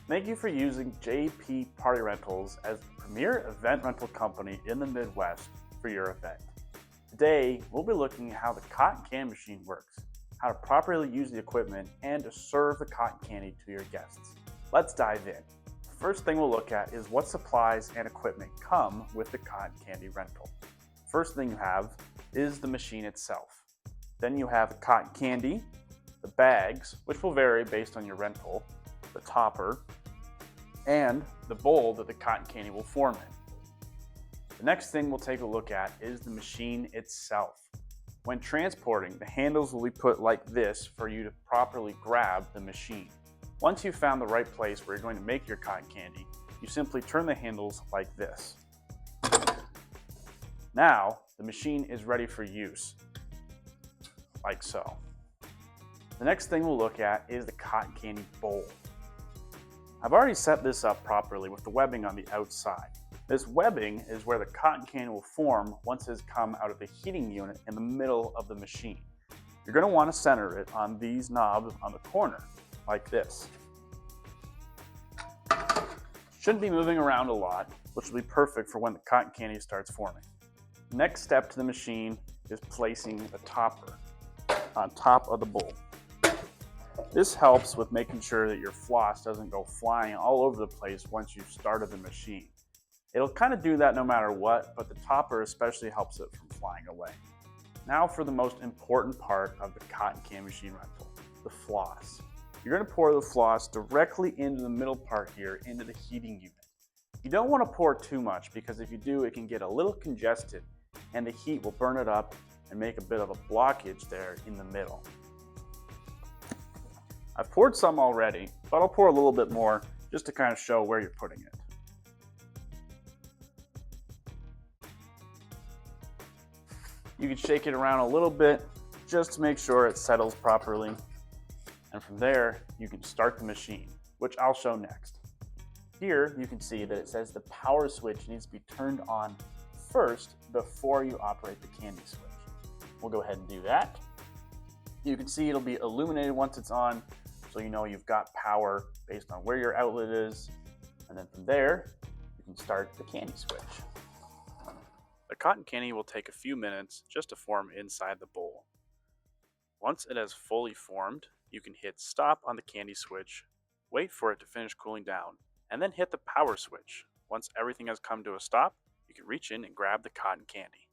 Thank you for using JP Party Rentals as the premier event rental company in the Midwest for your event. Today, we'll be looking at how the cotton candy machine works, how to properly use the equipment, and to serve the cotton candy to your guests. Let's dive in. The first thing we'll look at is what supplies and equipment come with the cotton candy rental. First thing you have is the machine itself. Then you have the cotton candy, the bags, which will vary based on your rental, the topper, and the bowl that the cotton candy will form in. The next thing we'll take a look at is the machine itself. When transporting, the handles will be put like this for you to properly grab the machine. Once you've found the right place where you're going to make your cotton candy, you simply turn the handles like this. Now, the machine is ready for use, like so. The next thing we'll look at is the cotton candy bowl. I've already set this up properly with the webbing on the outside. This webbing is where the cotton candy will form once it has come out of the heating unit in the middle of the machine. You're going to want to center it on these knobs on the corner, like this. Shouldn't be moving around a lot, which will be perfect for when the cotton candy starts forming. Next step to the machine is placing the topper on top of the bowl. This helps with making sure that your floss doesn't go flying all over the place once you've started the machine. It'll kind of do that no matter what, but the topper especially helps it from flying away. Now for the most important part of the cotton candy machine rental, the floss. You're going to pour the floss directly into the middle part here into the heating unit. You don't want to pour too much because if you do, it can get a little congested and the heat will burn it up and make a bit of a blockage there in the middle. I've poured some already, but I'll pour a little bit more just to kind of show where you're putting it. You can shake it around a little bit just to make sure it settles properly. And from there, you can start the machine, which I'll show next. Here, you can see that it says the power switch needs to be turned on first before you operate the candy switch. We'll go ahead and do that. You can see it'll be illuminated once it's on, so you know you've got power based on where your outlet is. And then from there, you can start the candy switch. The cotton candy will take a few minutes just to form inside the bowl. Once it has fully formed, you can hit stop on the candy switch, wait for it to finish cooling down, and then hit the power switch. Once everything has come to a stop, you can reach in and grab the cotton candy.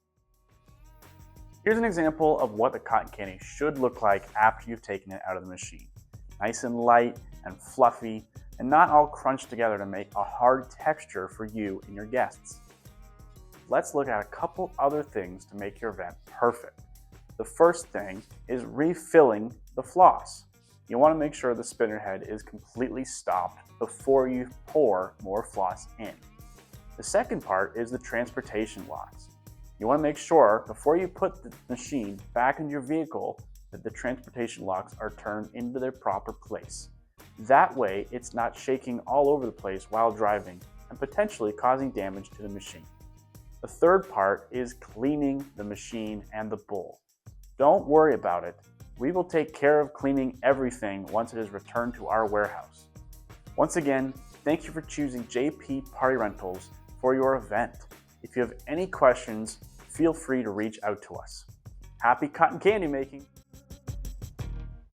Here's an example of what the cotton candy should look like after you've taken it out of the machine. Nice and light and fluffy, and not all crunched together to make a hard texture for you and your guests. Let's look at a couple other things to make your event perfect. The first thing is refilling the floss. You want to make sure the spinner head is completely stopped before you pour more floss in. The second part is the transportation locks. You want to make sure before you put the machine back in your vehicle that the transportation locks are turned into their proper place. That way, it's not shaking all over the place while driving and potentially causing damage to the machine. The third part is cleaning the machine and the bowl. Don't worry about it. We will take care of cleaning everything once it is returned to our warehouse. Once again, thank you for choosing JP Party Rentals for your event. If you have any questions, feel free to reach out to us. Happy cotton candy making!